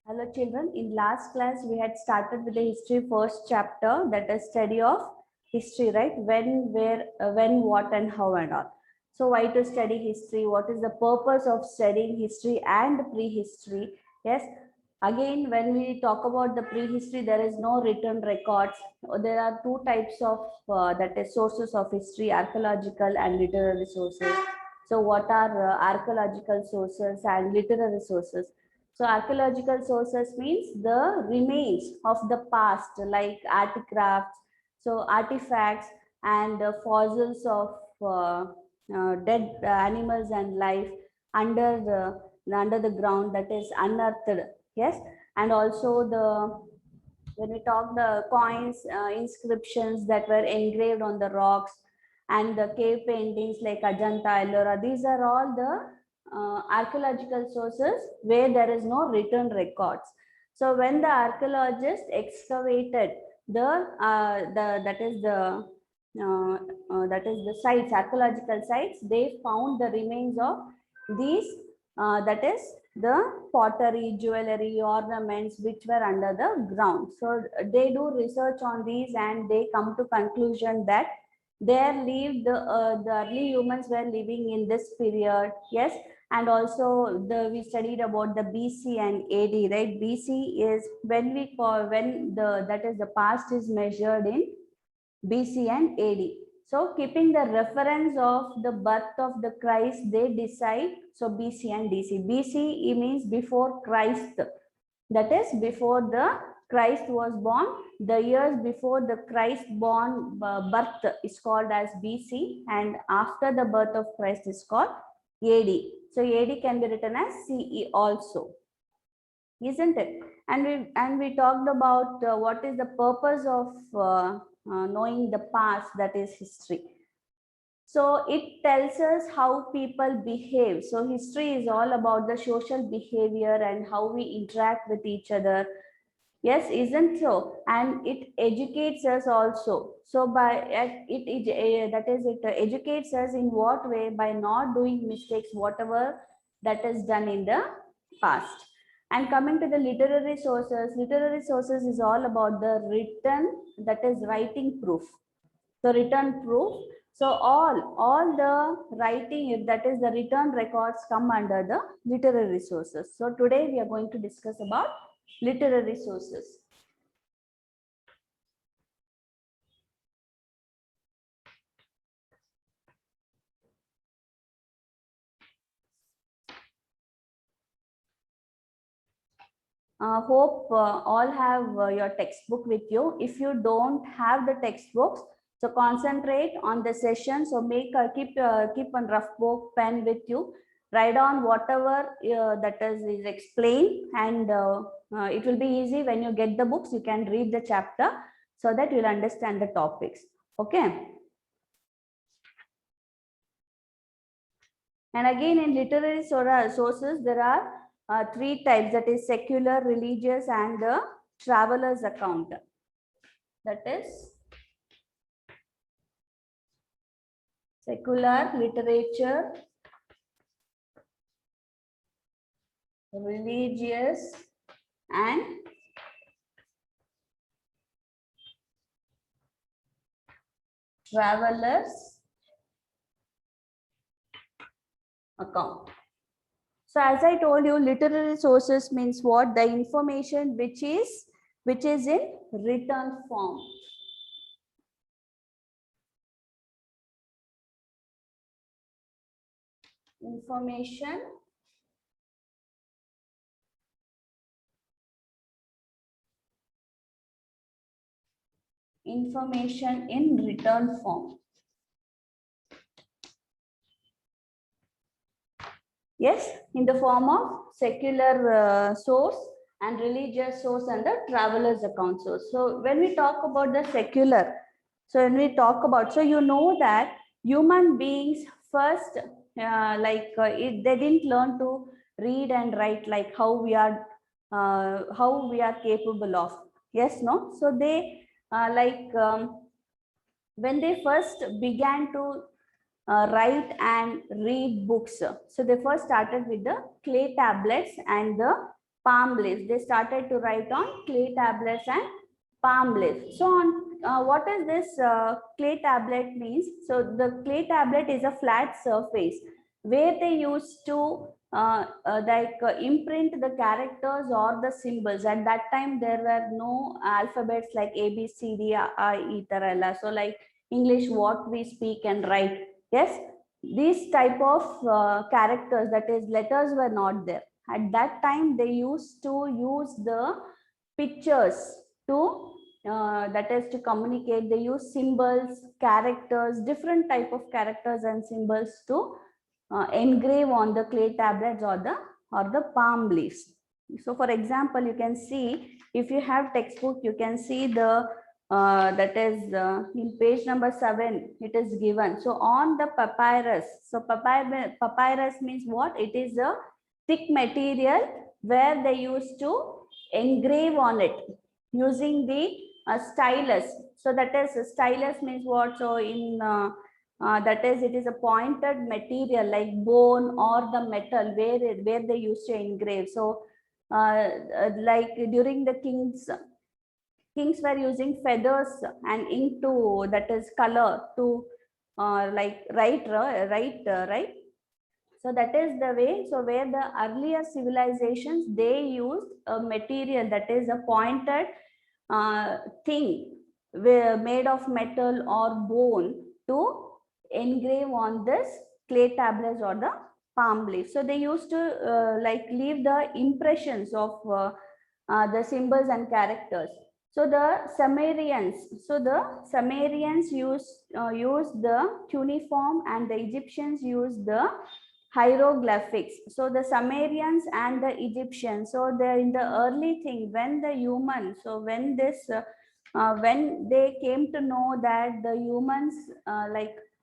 Hello children, in last class we had started with the history first chapter, that is study of history, right? When, where, when, what and how and all. So why to study history? What is the purpose of studying history and prehistory? Yes, again when we talk about the prehistory, there is no written records. There are two types of that is sources of history, archaeological and literary sources. So what are archaeological sources and literary sources? So archaeological sources means the remains of the past, like artifacts, so artifacts and fossils of dead animals and life under the ground, that is unearthed. Yes, and also the when we talk the coins, inscriptions that were engraved on the rocks, and the cave paintings like Ajanta, Ellora, these are all the archaeological sources where there is no written records. So when the archaeologists excavated that is the sites, archaeological sites, they found the remains of these that is the pottery, jewelry, ornaments which were under the ground. So they do research on these and they come to conclusion that there lived the early humans were living in this period. Yes, and also we studied about the BC and AD, right? BC is when we call when the that is the past is measured in BC and AD. So keeping the reference of the birth of the Christ, they decide. So BC and DC. BC means before Christ. That is before the Christ was born. The years before the Christ born birth is called as BC, and after the birth of Christ is called AD. So AD can be written as CE also, isn't it? And we talked about what is the purpose of knowing the past, that is history. So it tells us how people behave. So history is all about the social behavior and how we interact with each other. Yes, isn't so? And it educates us also. So it educates us in what way? By not doing mistakes, whatever that is done in the past. And coming to the literary sources is all about the written, that is writing proof. So written proof. So all the writing, that is the written records, come under the literary sources. So today we are going to discuss about literary sources. Hope all have your textbook with you. If you don't have the textbooks, so concentrate on the session. So keep one rough book, pen with you. Write down whatever that is explained, and it will be easy when you get the books. You can read the chapter so that you'll understand the topics. Okay. And again, in literary sources, there are three types, that is secular, religious, and the traveler's account. That is secular literature, religious, and traveler's account. So as I told you, literary sources means what? The information which is in written form. Information in written form. Yes, in the form of secular source and religious source and the traveler's account source. So when we talk about the secular, so when we talk about, so you know that human beings first, they didn't learn to read and write like how we are capable of. Yes, no. So they when they first began to write and read books. So they first started with the clay tablets and the palm leaves. They started to write on clay tablets and palm leaves. So on what is this clay tablet means? So the clay tablet is a flat surface where they used to imprint the characters or the symbols. At that time there were no alphabets like A B C D I E tarella. So like English what we speak and write. Yes, these type of characters, that is letters, were not there. At that time they used to use the pictures to that is to communicate. They use symbols, characters, different type of characters and symbols to engrave on the clay tablets or the palm leaves. So for example, you can see, if you have textbook, you can see the that is in page number 7 it is given. So on the papyrus, so papyrus means what? It is a thick material where they used to engrave on it using the stylus. So that is, stylus means what? So in that is, it is a pointed material like bone or the metal where they used to engrave. So like during the kings were using feathers and ink to, that is color, to like write. So that is the way. So where the earlier civilizations, they used a material that is a pointed thing made of metal or bone to engrave on this clay tablets or the palm leaf. So they used to like leave the impressions of the symbols and characters. So the Sumerians, used the cuneiform, and the Egyptians used the hieroglyphics. So the Sumerians and the Egyptians, so they're in the early thing when the human, so when this when they came to know that the humans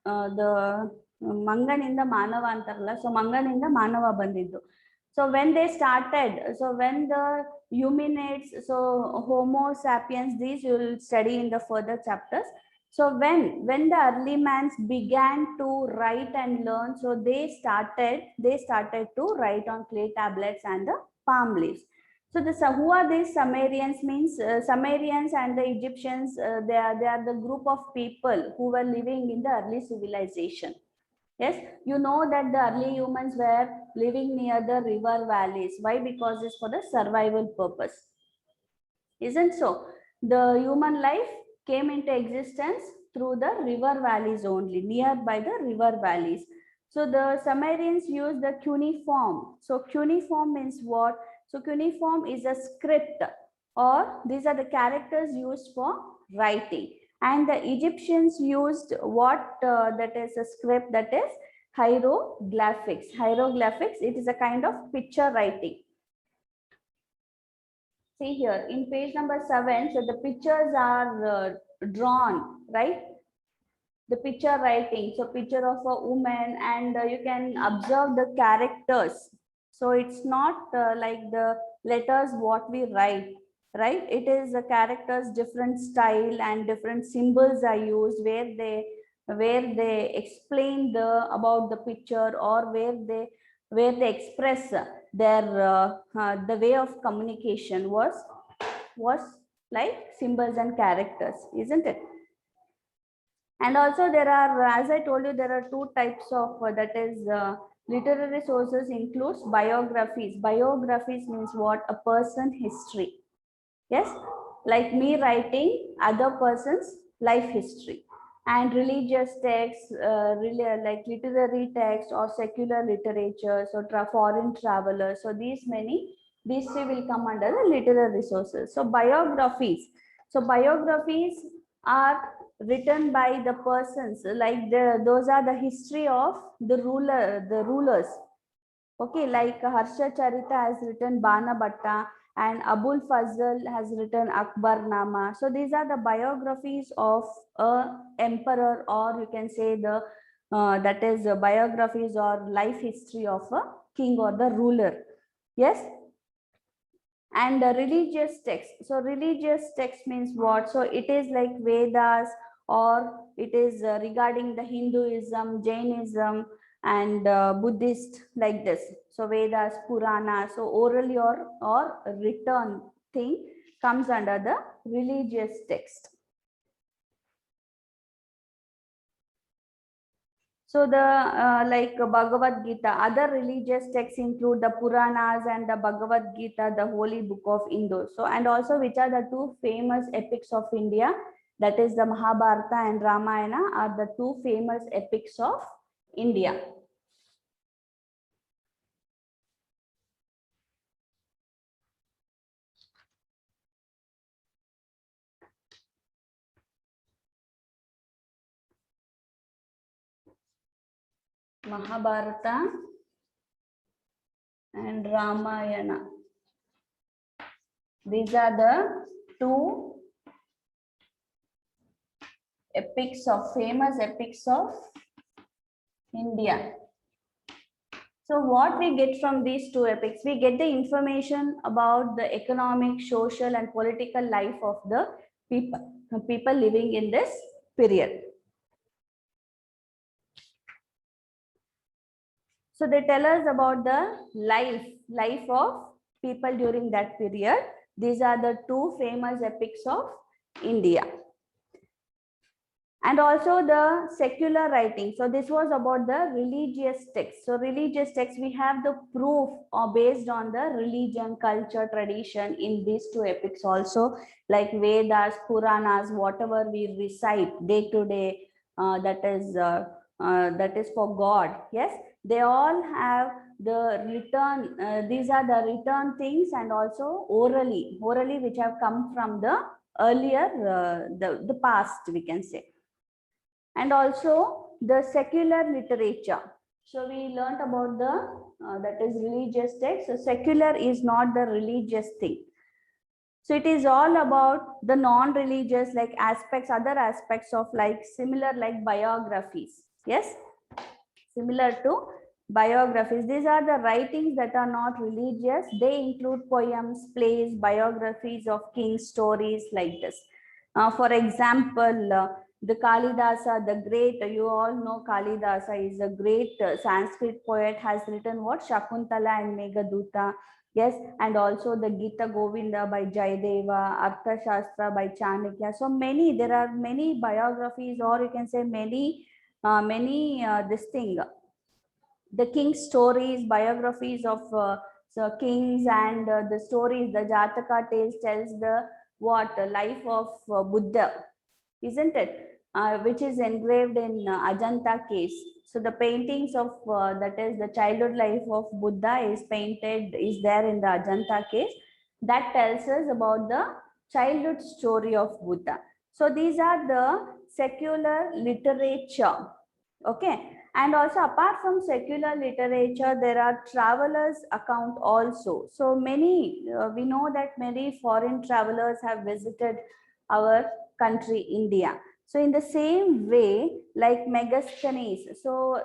the manganinda manava antaralla, so manganinda manava bandiddu. So when they started, so when the humanoids, so Homo sapiens, these you will study in the further chapters. So when the early mans began to write and learn, so they started to write on clay tablets and the palm leaves. So who are these Sumerians? Means Sumerians and the Egyptians, they are the group of people who were living in the early civilization. Yes, you know that the early humans were living near the river valleys. Why? Because it's for the survival purpose. Isn't so? The human life came into existence through the river valleys only, nearby the river valleys. So the Sumerians used the cuneiform. So cuneiform means what? So cuneiform is a script, or these are the characters used for writing. And the Egyptians used what? That is a script, that is hieroglyphics. Hieroglyphics, it is a kind of picture writing. See here in page number 7, so the pictures are drawn, right? The picture writing, so picture of a woman, and you can observe the characters. So it's not like the letters what we write, right? It is the characters, different style and different symbols are used where they explain about the picture, or where they express their the way of communication was like symbols and characters, isn't it? And also there are, as I told you, there are two types of that is literary sources includes biographies. Biographies means what? A person history. Yes, like me writing other person's life history. And religious texts, like literary text or secular literature, so foreign travelers. So these three will come under the literary sources. So biographies. So biographies are written by the persons, like those are the history of the rulers. Okay, like Harsha Charita has written Bana Bhatta, and Abul Fazl has written Akbar Nama. So these are the biographies of a emperor, or you can say the that is biographies or life history of a king or the ruler. Yes. And religious text. So religious text means what? So it is like Vedas, or it is regarding the Hinduism, Jainism, and Buddhist, like this. So Vedas, Purana, so orally or written thing comes under the religious text. So the like Bhagavad Gita, other religious texts include the Puranas and the Bhagavad Gita, the holy book of Hindu. So, and also which are the two famous epics of India, that is the Mahabharata and Ramayana are the two famous epics of India. Mahabharata and Ramayana. These are the two epics of famous epics of India. So what we get from these two epics, we get the information about the economic, social, and political life of the people living in this period. So they tell us about the life of people during that period. These are the two famous epics of India. And also the secular writing. So this was about the religious text. So religious text, we have the proof based on the religion, culture, tradition in these two epics also, like Vedas, Puranas, whatever we recite day to day, that is for God. Yes, they all have the written, these are the written things, and also orally which have come from the earlier, the past, we can say. And also the secular literature. So we learned about the that is religious text. So secular is not the religious thing. So it is all about the non-religious like aspects, other aspects of like similar like biographies. Yes, similar to biographies. These are the writings that are not religious. They include poems, plays, biographies of kings, stories like this. For example, the Kalidasa, the great, you all know Kalidasa is a great Sanskrit poet, has written what? Shakuntala and Meghaduta. Yes, and also the Gita Govinda by Jayadeva, Arthashastra by Chanakya. So many, there are many biographies, or you can say many this thing, the king's stories, biographies of so kings, and the stories, the Jataka tales tells the what life of Buddha, isn't it? Which is engraved in Ajanta caves. So the paintings of that is the childhood life of Buddha is painted, is there in the Ajanta caves. That tells us about the childhood story of Buddha. So these are the secular literature. Okay. And also apart from secular literature, there are travelers account also. So many, we know that many foreign travelers have visited our country, India. So in the same way, like Megasthenes, so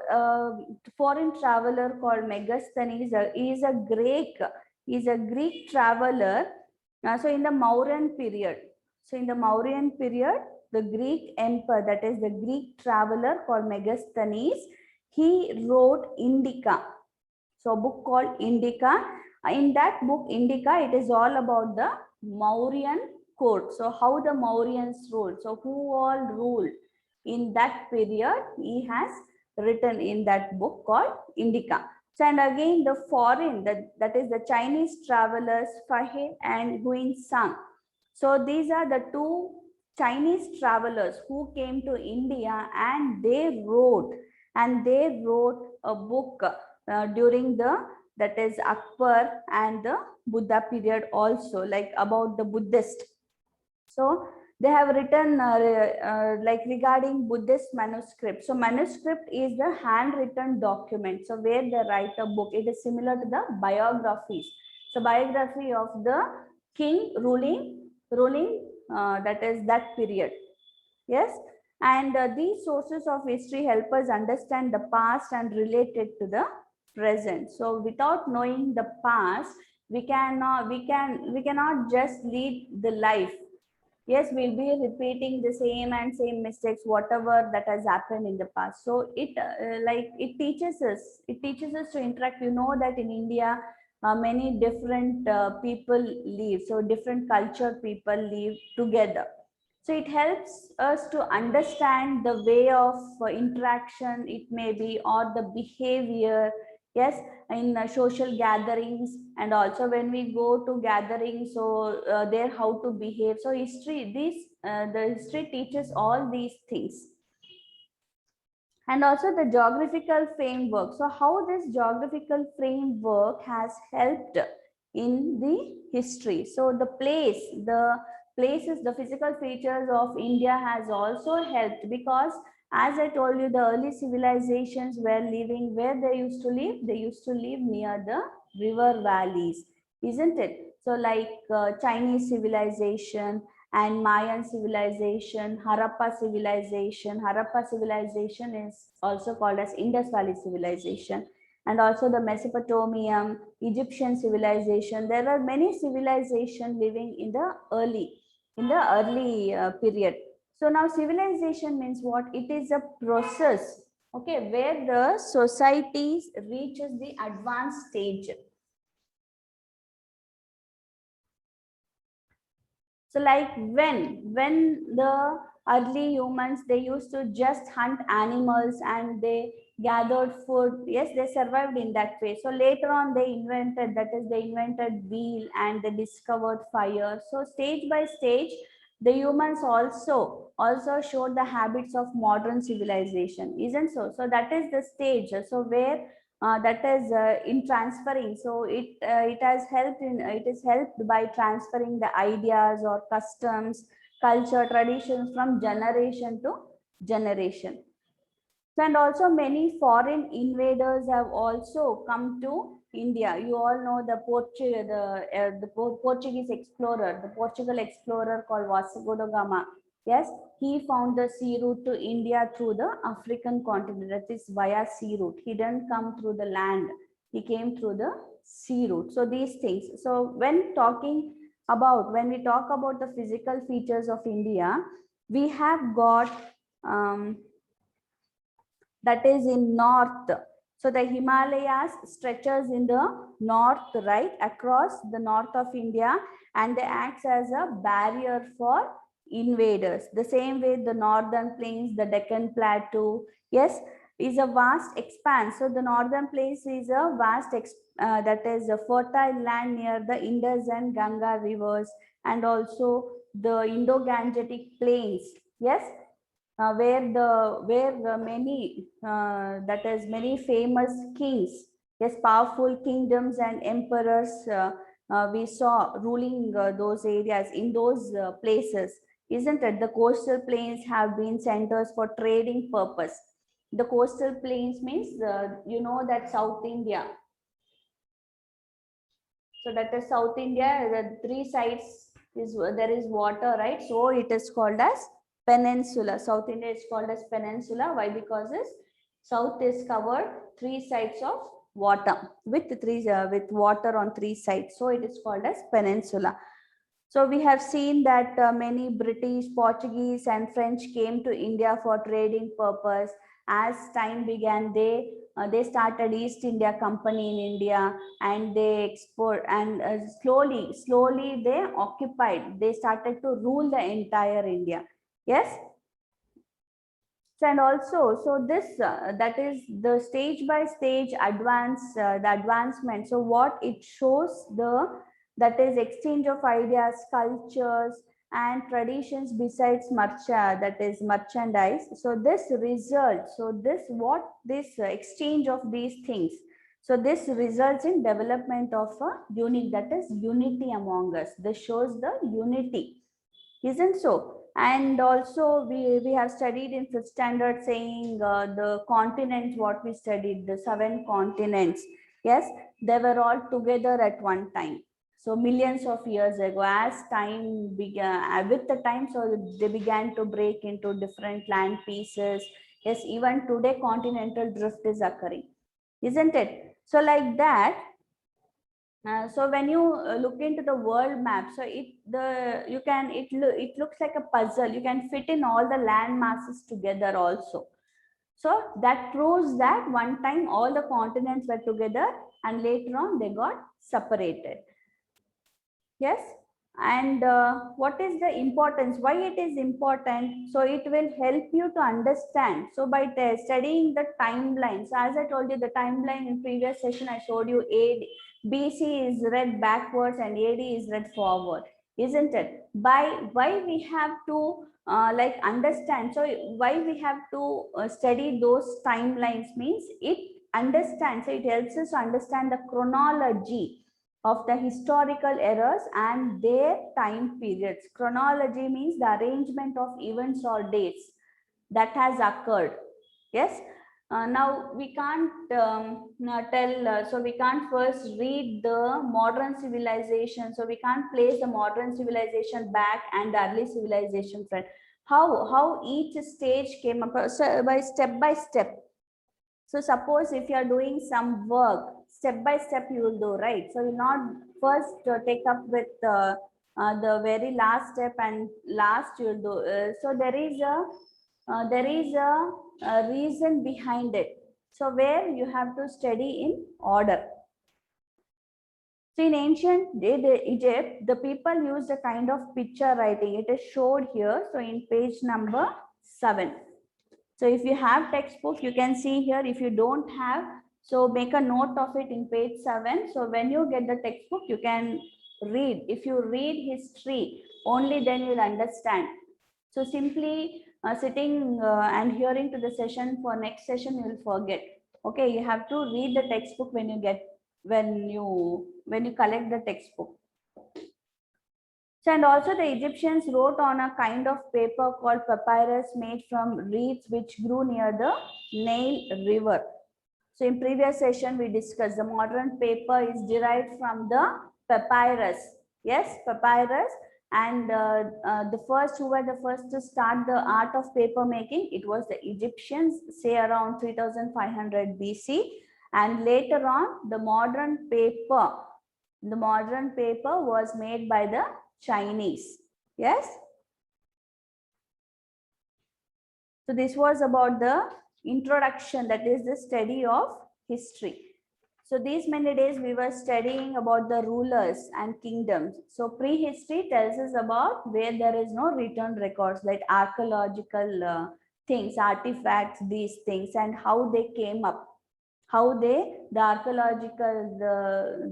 foreign traveler called Megasthenes is a Greek traveler. So in the Mauryan period, the Greek emperor, that is the Greek traveler called Megasthenes, he wrote Indica. So a book called Indica. In that book, Indica, it is all about the Mauryan court. So how the Mauryans ruled. So who all ruled in that period, he has written in that book called Indica. So and again the foreign, that is the Chinese travelers Fahid and Huin Sang. So these are the two Chinese travelers who came to India, and they wrote a book during the, that is Akbar and the Buddha period also, like about the Buddhist. So they have written like regarding Buddhist manuscript. So manuscript is the handwritten document. So where they write a book, it is similar to the biographies. So biography of the king ruling that is that period. Yes. And these sources of history help us understand the past and relate it to the present. So without knowing the past, we cannot just lead the life. yes, we'll be repeating the same and same mistakes, whatever that has happened in the past. So it teaches us to interact. You know that in India, many different people live, so different culture people live together. So it helps us to understand the way of interaction, it may be, or the behavior, yes, in social gatherings, and also when we go to gatherings, so there how to behave. So the history teaches all these things. And also the geographical framework. So how this geographical framework has helped in the history. So the places, the physical features of India has also helped, because as I told you, the early civilizations were living where they used to live. They used to live near the river valleys, isn't it? So like Chinese civilization and Mayan civilization, Harappa civilization. Harappa civilization is also called as Indus Valley civilization, and also the Mesopotamian, Egyptian civilization. There are many civilizations living in the early period. So now civilization means what? It is a process, okay, where the society reaches the advanced stage. So like when the early humans, they used to just hunt animals and they gathered food. Yes, they survived in that way. So later on they invented, that is, they invented wheel and they discovered fire. So stage by stage, the humans also showed the habits of modern civilization, isn't so? So that is the stage. So where that is in transferring, so it is helped by transferring the ideas or customs, culture, traditions from generation to generation. And also many foreign invaders have also come to India. You all know the Portuguese explorer, the Portugal explorer called Vasco da Gama. Yes, he found the sea route to India through the African continent. That is via sea route. He didn't come through the land. He came through the sea route. So these things. So when we talk about the physical features of India, we have got that is in north. So the Himalayas stretches in the north, right, across the north of India, and they acts as a barrier for invaders. The same way the northern plains, the Deccan Plateau, yes, is a vast expanse. So the northern plains is a that is a fertile land near the Indus and Ganga rivers, and also the Indo-Gangetic plains, yes, where many that is many famous kings, yes, powerful kingdoms and emperors we saw ruling those areas in those places, isn't it? The coastal plains have been centers for trading purpose. The coastal plains means you know that South India. So that is South India. The three sides is there is water, right? So it is called as peninsula. South India is called as peninsula. Why? Because is south is covered three sides of water with water on three sides. So it is called as peninsula. So we have seen that many British, Portuguese, and French came to India for trading purpose. As time began, they started East India Company in India, and they export, and slowly they occupied. They started to rule the entire India. Yes. So, and also, so this that is the stage by stage the advancement. So what it shows, the that is exchange of ideas, cultures, and traditions besides that is merchandise. So this result, so this exchange of these things, so this results in development of a unit, that is unity among us. This shows the unity, isn't so? And also we have studied in fifth standard, saying the continents, what we studied, the 7 continents, yes, they were all together at one time. So millions of years ago, as time began, with the time, so they began to break into different land pieces. Yes, even today continental drift is occurring, isn't it? So like that, So when you look into the world map, so it looks like a puzzle. You can fit in all the land masses together also. So that proves that one time all the continents were together and later on they got separated. Yes. And what is the importance? Why it is important? So it will help you to understand. So by studying the timeline, so as I told you, the timeline in previous session, I showed you BC is read backwards and AD is read forward, isn't it? By why we have to like understand. So why we have to study those timelines means it understands. So it helps us to understand the chronology of the historical errors and their time periods. Chronology means the arrangement of events or dates that has occurred. Yes. Now we can't so we can't first read the modern civilization. So we can't place the modern civilization back and the early civilization front. How each stage came up by step. So suppose if you are doing some work, step by step you will do, right? So you will not first take up with the very last step and last you will do. So there is a reason behind it. So where you have to study in order. So in ancient Egypt, the people used a kind of picture writing. It is showed here. So in page number 7. So if you have textbook, you can see here. If you don't have, so make a note of it in page 7. So when you get the textbook, you can read. If you read history, only then you'll understand. So simply sitting and hearing to the session for next session, you will forget. Okay, you have to read the textbook when you collect the textbook. So, and also the Egyptians wrote on a kind of paper called papyrus made from reeds which grew near the Nile River. So in previous session, we discussed the modern paper is derived from the papyrus. Yes, papyrus. And the first who were the first to start the art of paper making, it was the Egyptians, say around 3500 BC. And later on, the modern paper was made by the Chinese. Yes. So this was about the introduction, that is the study of history. So these many days we were studying about the rulers and kingdoms. So prehistory tells us about where there is no written records, like archaeological things, artifacts, these things, and how they came up. How the archaeological,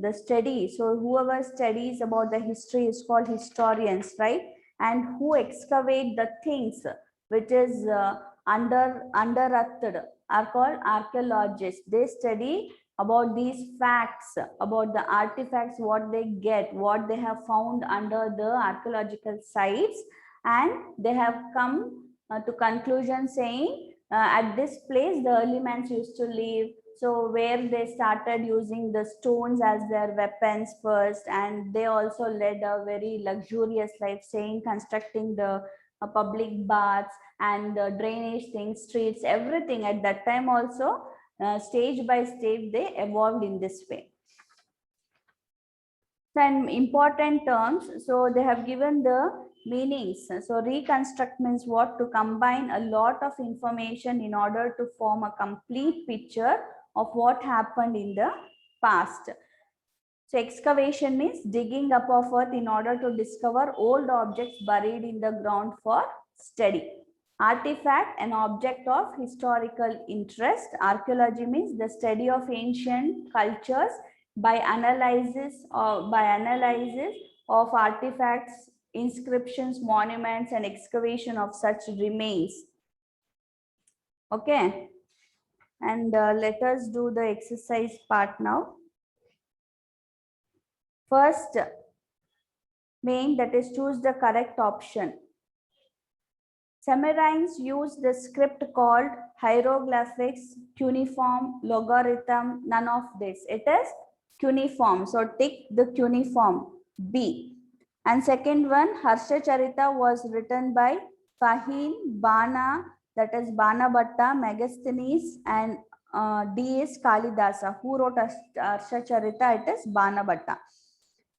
the study. So whoever studies about the history is called historians, right? And who excavate the things which is unearthed are called archaeologists. They study about these facts, about the artifacts, what they get, what they have found under the archaeological sites, and they have come to conclusion saying at this place the early man used to live. So where they started using the stones as their weapons first, and they also led a very luxurious life, saying constructing the public baths and the drainage things, streets, everything at that time also, stage by stage they evolved in this way. And important terms, so they have given the meanings. So reconstruct means what? To combine a lot of information in order to form a complete picture of what happened in the past. So excavation means digging up of earth in order to discover old objects buried in the ground for study. Artifact, an object of historical interest. Archaeology means the study of ancient cultures by analysis of artifacts, inscriptions, monuments, and excavation of such remains. Okay, and let us do the exercise part now. First main, that is choose the correct option. Sumerians used the script called hieroglyphics, cuneiform, logarithm, none of this. It is cuneiform. So tick the cuneiform, B. And second one, Harsha Charita was written by Fahim, Bana, that is Bana Bhatta, Megasthenes, and D is Kalidasa. Who wrote Arshacharita? It is Banabhatta.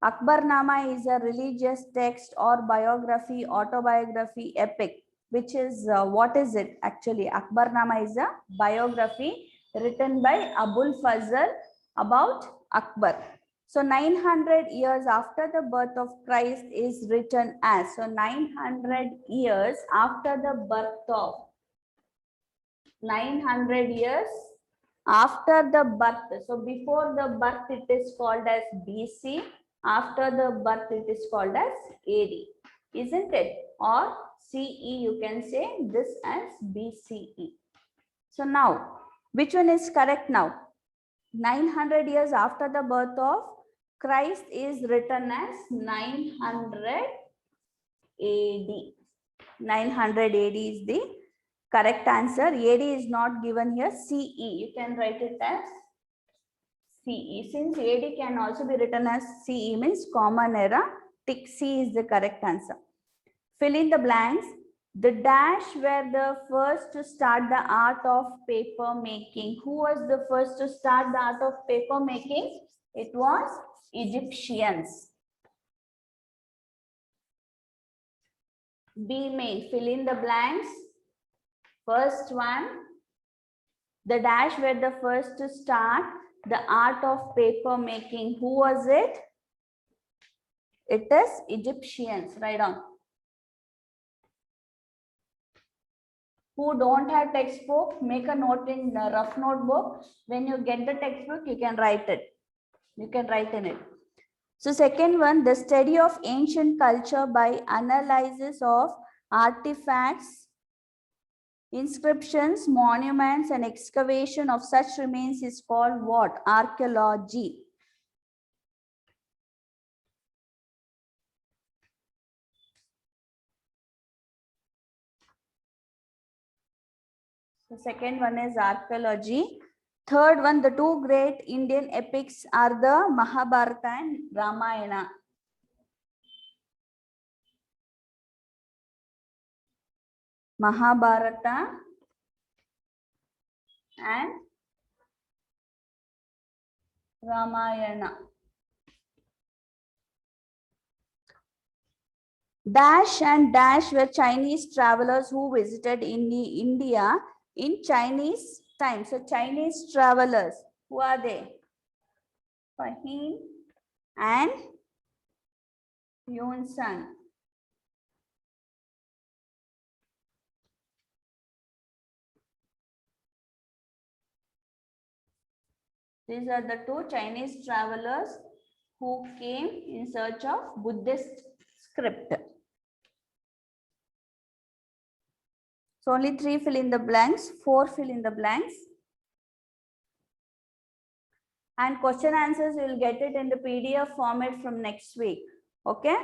Akbarnama is a religious text or biography, autobiography, epic, which is, what is it actually? Akbarnama is a biography written by Abul Fazl about Akbar. So 900 years after the birth of Christ is written as. So 900 years after the birth of, 900 years after the birth. So before the birth it is called as BC. After the birth it is called as AD, isn't it? Or CE, you can say this as BCE. So now, which one is correct now? 900 years after the birth of Christ is written as 900 AD. 900 AD is the correct answer. AD is not given here. CE, you can write it as CE. Since AD can also be written as CE, means common era, tick C is the correct answer. Fill in the blanks. The dash were the first to start the art of paper making. Who was the first to start the art of paper making? It was Egyptians. B main. Fill in the blanks. First one. The dash were the first to start the art of paper making. Who was it? It is Egyptians. Write down. Who don't have textbook, make a note in the rough notebook. When you get the textbook, you can write it. You can write in it. So second one, the study of ancient culture by analysis of artifacts, inscriptions, monuments, and excavation of such remains is called what? Archaeology. The second one is archaeology. Third one, the two great Indian epics are the Mahabharata and Ramayana. Mahabharata and Ramayana. Dash and Dash were Chinese travelers who visited India in Chinese time. So Chinese travelers, who are they? Fahim and Yun Sun. These are the two Chinese travelers who came in search of Buddhist script. So only 3 fill in the blanks, 4 fill in the blanks. And question answers, you will get it in the PDF format from next week. Okay.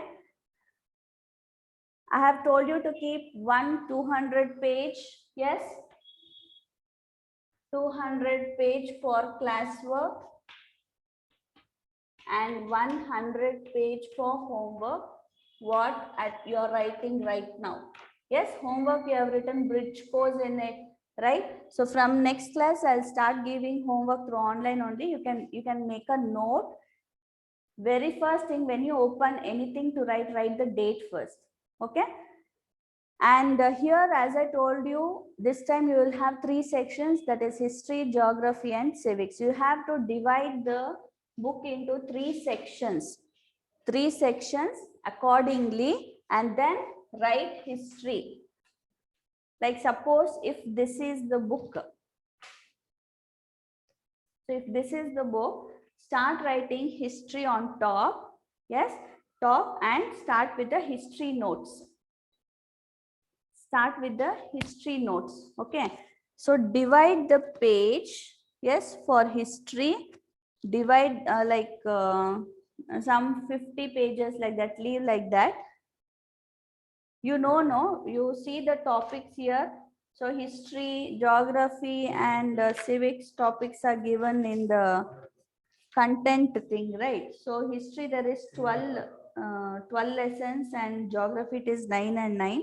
I have told you to keep 200 page. Yes. 200 page for classwork and 100 page for homework. What you're writing right now. Yes, homework you have written bridge course in it, right? So from next class, I'll start giving homework through online only. You can make a note. Very first thing, when you open anything to write the date first. Okay. And here, as I told you, this time you will have 3 sections, that is history, geography, and civics. You have to divide the book into 3 sections. 3 sections accordingly, and then write history. Like suppose if this is the book. So if this is the book, start writing history on top. Yes, top, and start with the history notes. Start with the history notes. Okay. So divide the page. Yes, for history, divide some 50 pages like that. Leave like that. You know, no, you see the topics here. So history, geography, and civics topics are given in the content thing, right? So history, there is 12 lessons, and geography it is 9 and 9.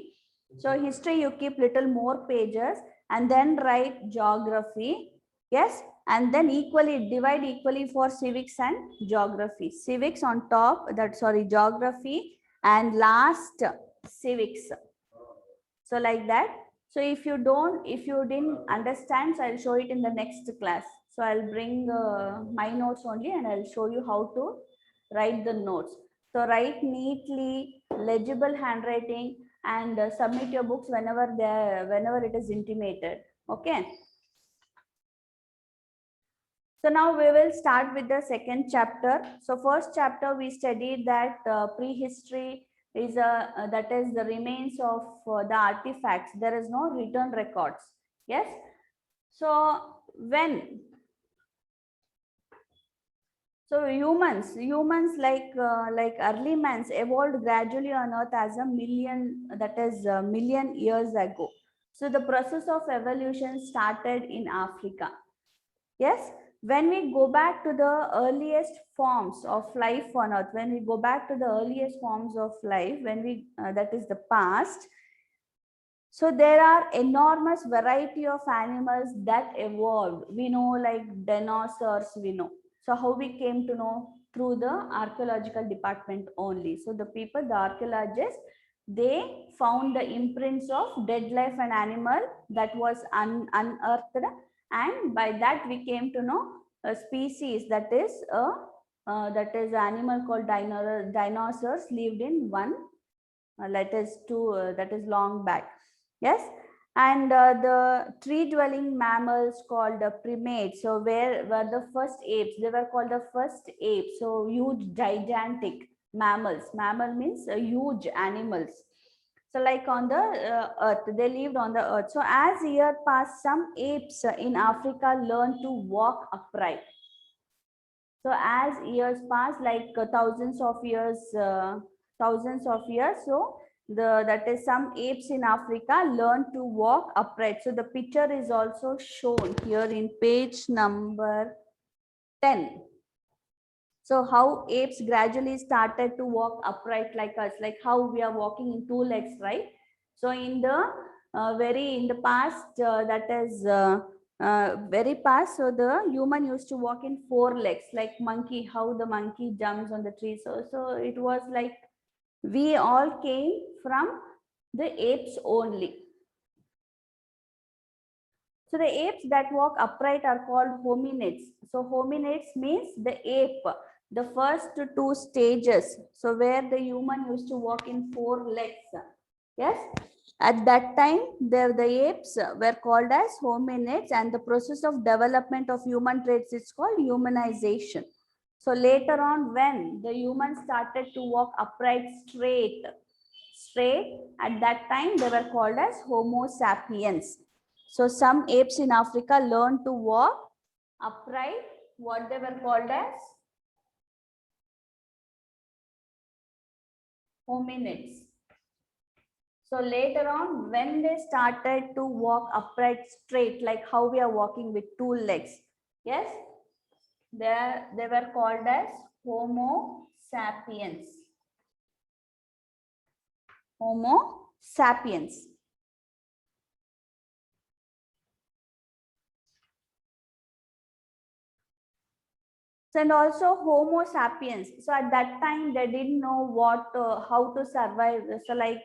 So history, you keep little more pages and then write geography. Yes, and then equally divide equally for civics and geography. Civics on top, that sorry, geography, and last civics. So like that. So if you didn't understand, so I'll show it in the next class. So I'll bring my notes only and I'll show you how to write the notes. So write neatly, legible handwriting, and submit your books whenever it is intimated. Okay. So now we will start with the second chapter. So first chapter we studied that prehistory is that is the remains of the artifacts. There is no written records. Yes. So when humans like early mans evolved gradually on Earth as a million years ago. So the process of evolution started in Africa. Yes, when we go back to the earliest forms of life on Earth, when we go back to the earliest forms of life, when we that is the past. So there are enormous variety of animals that evolved. We know like dinosaurs, we know. So how we came to know? Through the archaeological department only. So the people, the archaeologists, they found the imprints of dead life and animal that was unearthed, and by that we came to know a species that is animal called dinosaurs lived in one that is long back. Yes, and the tree dwelling mammals called primates. So where were the first apes? They were called the first apes. So huge gigantic mammals. Mammal means huge animals. So like on the earth, they lived on the earth. So as year passed, some apes in Africa learned to walk upright. So as years pass, like thousands of years, so that is some apes in Africa learn to walk upright. So the picture is also shown here in page number 10. So how apes gradually started to walk upright like us, like how we are walking in two legs, right? So in the in the past, that is very past, so the human used to walk in four legs, like monkey, how the monkey jumps on the tree. So it was like we all came from the apes only. So the apes that walk upright are called hominids. So hominids means the ape, the first two stages. So where the human used to walk in four legs. Yes. At that time, the apes were called as hominids, and the process of development of human traits is called humanization. So later on, when the humans started to walk upright straight, at that time they were called as Homo sapiens. So some apes in Africa learned to walk upright, what they were called as hominids. So later on, when they started to walk upright straight, like how we are walking with two legs, yes, they were called as Homo sapiens. Homo sapiens. And also Homo sapiens. So at that time they didn't know how to survive. So like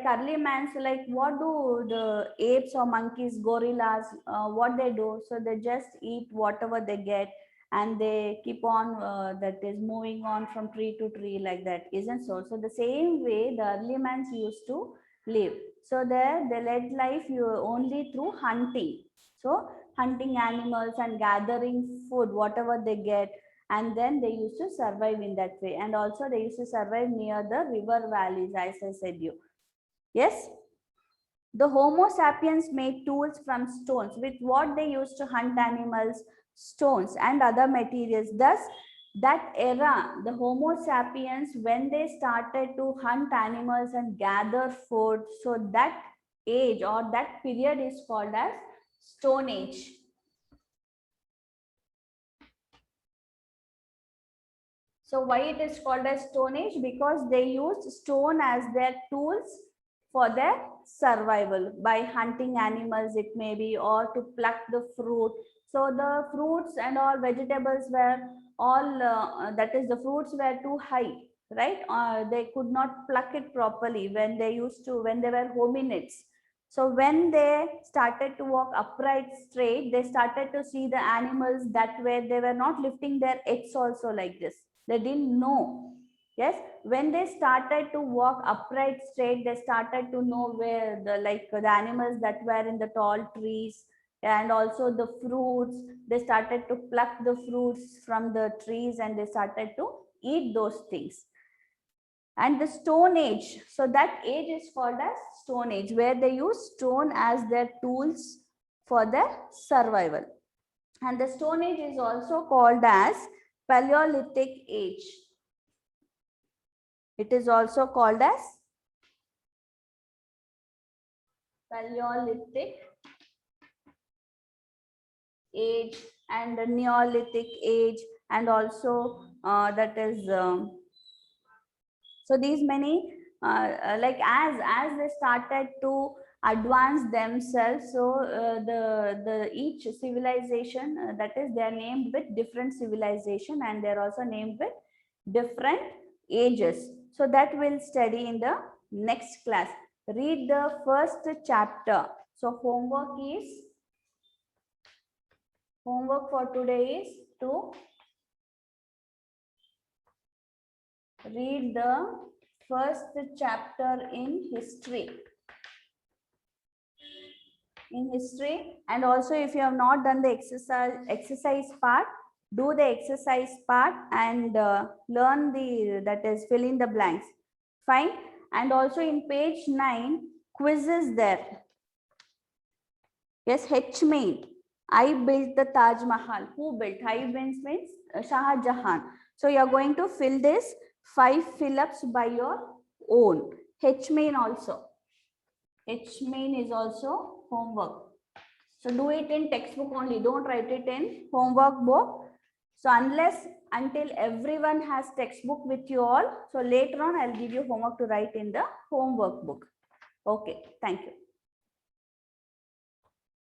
early man, so like what do the apes or monkeys, gorillas, what they do? So they just eat whatever they get, and they keep on that is moving on from tree to tree like that, isn't so? So the same way the early mans used to live. So there they led life only through hunting. So hunting animals and gathering food, whatever they get, and then they used to survive in that way. And also they used to survive near the river valleys, as I said you. Yes. The Homo sapiens made tools from stones. With what they used to hunt animals, stones and other materials. Thus, that era, the Homo sapiens, when they started to hunt animals and gather food, so that age or that period is called as Stone Age. So why it is called as Stone Age? Because they used stone as their tools for their survival by hunting animals, it may be, or to pluck the fruit. So the fruits and all vegetables were all, that is the fruits were too high, right? They could not pluck it properly when they were hominids. So when they started to walk upright straight, they started to see the animals that way. They were not lifting their heads also like this. They didn't know. Yes, when they started to walk upright straight, they started to know where the animals that were in the tall trees, and also the fruits. They started to pluck the fruits from the trees and they started to eat those things. And the Stone Age, so that age is called as Stone Age, where they use stone as their tools for their survival. And the Stone Age is also called as Paleolithic Age. It is also called as Paleolithic Age and the Neolithic Age, and also that is so these many like as they started to advance themselves, so the each civilization, that is, they are named with different civilization, and they are also named with different ages. So that we'll study in the next class. Read the first chapter. So homework for today is to read the first chapter in history. And also, if you have not done the exercise part, do the exercise part and learn that is fill in the blanks. Fine. And also in page 9, quiz is there. Yes, H main. I built the Taj Mahal. Who built? I means Shah Jahan. So you are going to fill this 5 fill-ups by your own. H main also. H main is also homework. So do it in textbook only. Don't write it in homework book. So until everyone has textbook with you all, so later on I'll give you homework to write in the homework book. Okay, thank you.